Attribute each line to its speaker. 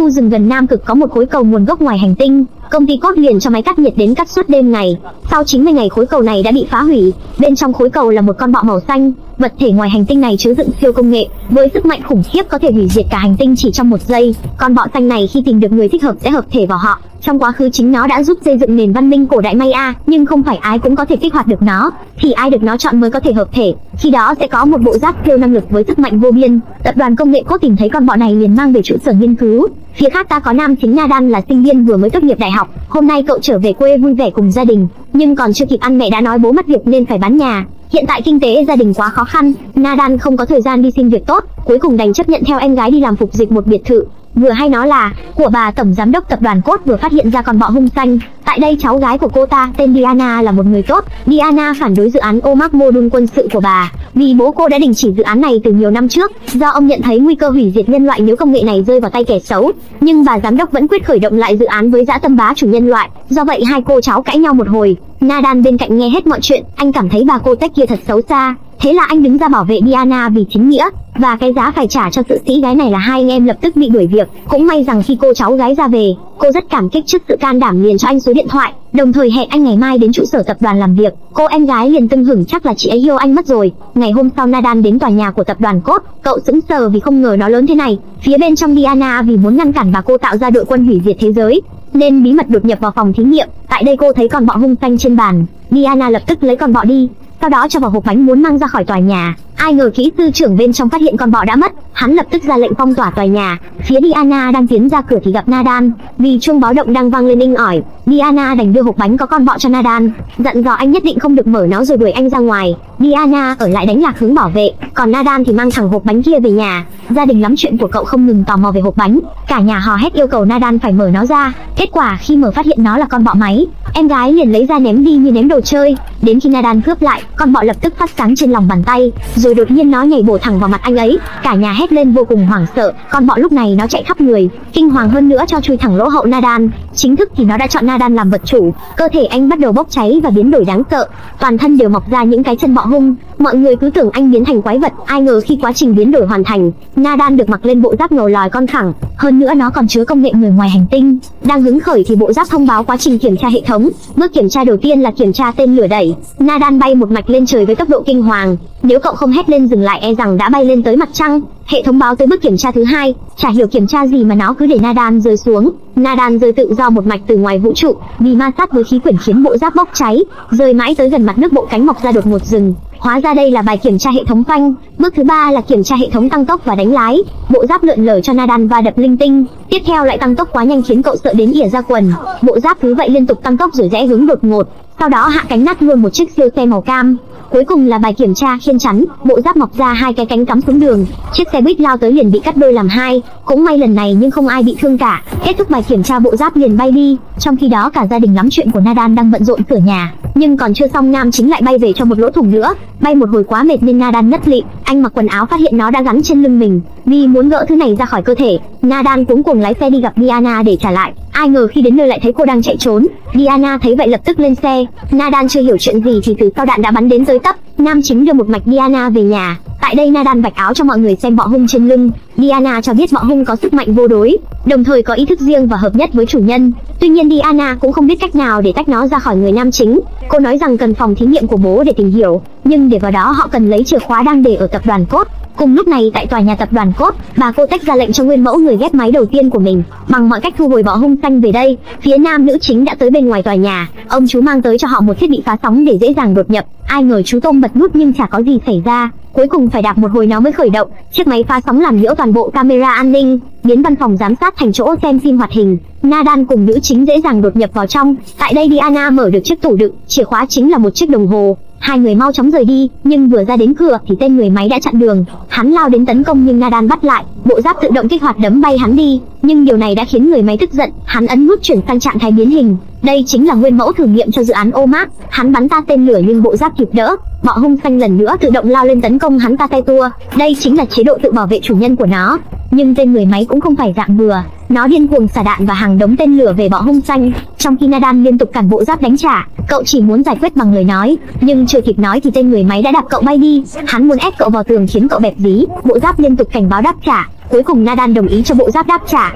Speaker 1: khu rừng gần Nam Cực có một khối cầu nguồn gốc ngoài hành tinh. Công ty cốt liền cho máy cắt nhiệt đến cắt suốt đêm ngày. Sau 90 ngày khối cầu này đã bị phá hủy. Bên trong khối cầu là một con bọ màu xanh. Vật thể ngoài hành tinh này chứa đựng siêu công nghệ, với sức mạnh khủng khiếp có thể hủy diệt cả hành tinh chỉ trong 1 giây. Con bọ xanh này khi tìm được người thích hợp sẽ hợp thể vào họ. Trong quá khứ chính nó đã giúp xây dựng nền văn minh cổ đại Maya, nhưng không phải ai cũng có thể kích hoạt được nó, thì ai được nó chọn mới có thể hợp thể. Khi đó sẽ có một bộ giáp siêu năng lực với sức mạnh vô biên. Tập đoàn công nghệ cốt tìm thấy con bọ này liền mang về trụ sở nghiên cứu. Phía khác ta có nam chính Nadan là sinh viên vừa mới tốt nghiệp đại học. Hôm nay cậu trở về quê vui vẻ cùng gia đình, nhưng còn chưa kịp ăn mẹ đã nói bố mất việc nên phải bán nhà. Hiện tại kinh tế gia đình quá khó khăn, Nadan không có thời gian đi xin việc tốt, cuối cùng đành chấp nhận theo em gái đi làm phục dịch một biệt thự. Vừa hay nó là của bà tổng giám đốc tập đoàn cốt vừa phát hiện ra con bọ hung xanh. Tại đây cháu gái của cô ta tên Diana là một người tốt. Diana phản đối dự án OMAC mô quân sự của bà, vì bố cô đã đình chỉ dự án này từ nhiều năm trước, do ông nhận thấy nguy cơ hủy diệt nhân loại nếu công nghệ này rơi vào tay kẻ xấu. Nhưng bà giám đốc vẫn quyết khởi động lại dự án với dã tâm bá chủ nhân loại. Do vậy hai cô cháu cãi nhau một hồi. Nadan bên cạnh nghe hết mọi chuyện, anh cảm thấy bà cô tech kia thật xấu xa. Thế là anh đứng ra bảo vệ Diana vì chính nghĩa, và cái giá phải trả cho sự sĩ gái này là hai anh em lập tức bị đuổi việc. Cũng may rằng khi cô cháu gái ra về, cô rất cảm kích trước sự can đảm liền cho anh số điện thoại, đồng thời hẹn anh ngày mai đến trụ sở tập đoàn làm việc. Cô em gái liền tưng hửng chắc là chị ấy yêu anh mất rồi. Ngày hôm sau Nadan đến tòa nhà của tập đoàn cốt, cậu sững sờ vì không ngờ nó lớn thế này. Phía bên trong Diana vì muốn ngăn cản bà cô tạo ra đội quân hủy diệt thế giới, nên bí mật đột nhập vào phòng thí nghiệm. Tại đây cô thấy con bọ hung xanh trên bàn. Diana lập tức lấy con bọ đi, sau đó cho vào hộp bánh muốn mang ra khỏi tòa nhà. Ai ngờ kỹ sư trưởng bên trong phát hiện con bọ đã mất, hắn lập tức ra lệnh phong tỏa tòa nhà. Phía Diana đang tiến ra cửa thì gặp Nadan, vì chuông báo động đang vang lên inh ỏi. Diana đành đưa hộp bánh có con bọ cho Nadan, dặn dò anh nhất định không được mở nó rồi đuổi anh ra ngoài. Diana ở lại đánh lạc hướng bảo vệ, còn Nadan thì mang thẳng hộp bánh kia về nhà. Gia đình lắm chuyện của cậu không ngừng tò mò về hộp bánh, cả nhà hò hét yêu cầu Nadan phải mở nó ra. Kết quả khi mở phát hiện nó là con bọ máy, em gái liền lấy ra ném đi như ném đồ chơi. Đến khi Nadan cướp lại, con bọ lập tức phát sáng trên lòng bàn tay, rồi đột nhiên nó nhảy bổ thẳng vào mặt anh ấy. Cả nhà hét lên vô cùng hoảng sợ. Con bọ lúc này nó chạy khắp người, kinh hoàng hơn nữa cho chui thẳng lỗ hậu Nadan. Chính thức thì nó đã chọn Nadan làm vật chủ. Cơ thể anh bắt đầu bốc cháy và biến đổi đáng sợ, toàn thân đều mọc ra những cái chân bọ hung. Mọi người cứ tưởng anh biến thành quái vật, ai ngờ khi quá trình biến đổi hoàn thành, Nadan được mặc lên bộ giáp ngầu lòi con khẳng. Hơn nữa nó còn chứa công nghệ người ngoài hành tinh. Đang hứng khởi thì bộ giáp thông báo quá trình kiểm tra hệ thống. Bước kiểm tra đầu tiên là kiểm tra tên lửa đẩy. Nadan bay một mạch lên trời với tốc độ kinh hoàng. Nếu cậu không hét lên dừng lại e rằng đã bay lên tới mặt trăng. Hệ thống báo tới bước kiểm tra thứ hai, chả hiểu kiểm tra gì mà nó cứ để Nadan rơi xuống. Nadan rơi tự do một mạch từ ngoài vũ trụ, vì ma sát với khí quyển khiến bộ giáp bốc cháy, rơi mãi tới gần mặt nước bộ cánh mọc ra đột ngột dừng. Hóa ra đây là bài kiểm tra hệ thống phanh. Bước thứ ba là kiểm tra hệ thống tăng tốc và đánh lái. Bộ giáp lượn lờ cho Nadan va đập linh tinh. Tiếp theo lại tăng tốc quá nhanh khiến cậu sợ đến ỉa ra quần. Bộ giáp cứ vậy liên tục tăng tốc rồi rẽ hướng đột ngột, sau đó hạ cánh nát luôn một chiếc siêu xe màu cam. Cuối cùng là bài kiểm tra khiên chắn, bộ giáp mọc ra hai cái cánh cắm xuống đường. Chiếc xe buýt lao tới liền bị cắt đôi làm hai. Cũng may lần này nhưng không ai bị thương cả. Kết thúc bài kiểm tra bộ giáp liền bay đi. Trong khi đó cả gia đình lắm chuyện của Nadan đang bận rộn sửa nhà. Nhưng còn chưa xong nam chính lại bay về cho một lỗ thủng nữa. Bay một hồi quá mệt nên Nadan ngất lịm. Anh mặc quần áo phát hiện nó đã gắn trên lưng mình. Vì muốn gỡ thứ này ra khỏi cơ thể, Nadan cuống cuồng lái xe đi gặp Diana để trả lại. Ai ngờ khi đến nơi lại thấy cô đang chạy trốn. Diana thấy vậy lập tức lên xe. Nadan chưa hiểu chuyện gì thì từ sau đạn đã bắn đến tới tấp. Nam chính đưa một mạch Diana về nhà. Tại đây Nadan vạch áo cho mọi người xem bọ hung trên lưng. Diana cho biết bọ hung có sức mạnh vô đối, đồng thời có ý thức riêng và hợp nhất với chủ nhân. Tuy nhiên Diana cũng không biết cách nào để tách nó ra khỏi người nam chính. Cô nói rằng cần phòng thí nghiệm của bố để tìm hiểu, nhưng để vào đó họ cần lấy chìa khóa đang để ở tập đoàn cốt. Cùng lúc này tại tòa nhà tập đoàn cốt, bà cô tách ra lệnh cho nguyên mẫu người ghép máy đầu tiên của mình bằng mọi cách thu hồi bọ hung xanh về đây. Phía nam nữ chính đã tới bên ngoài tòa nhà, ông chú mang tới cho họ một thiết bị phá sóng để dễ dàng đột nhập. Ai ngờ chú Tôm bật nút nhưng chả có gì xảy ra, cuối cùng phải đạp một hồi nó mới khởi động. Chiếc máy phá sóng làm nhiễu toàn bộ camera an ninh, biến văn phòng giám sát thành chỗ xem phim hoạt hình. Nadan cùng nữ chính dễ dàng đột nhập vào trong. Tại đây Diana mở được chiếc tủ đựng, chìa khóa chính là một chiếc đồng hồ. Hai người mau chóng rời đi, nhưng vừa ra đến cửa thì tên người máy đã chặn đường. Hắn lao đến tấn công nhưng Nadan bắt lại, bộ giáp tự động kích hoạt đấm bay hắn đi. Nhưng điều này đã khiến người máy tức giận, hắn ấn nút chuyển sang trạng thái biến hình. Đây chính là nguyên mẫu thử nghiệm cho dự án OMAC. Hắn bắn ta tên lửa nhưng bộ giáp kịp đỡ. Bọ hung xanh lần nữa tự động lao lên tấn công hắn ta tay tua. Đây chính là chế độ tự bảo vệ chủ nhân của nó. Nhưng tên người máy cũng không phải dạng bừa, nó điên cuồng xả đạn và hàng đống tên lửa về bọ hung xanh. Trong khi Nadan liên tục cản bộ giáp đánh trả, cậu chỉ muốn giải quyết bằng lời nói, nhưng chưa kịp nói thì tên người máy đã đạp cậu bay đi. Hắn muốn ép cậu vào tường khiến cậu bẹp dí. Bộ giáp liên tục cảnh báo đáp trả. Cuối cùng Nadan đồng ý cho bộ giáp đáp trả.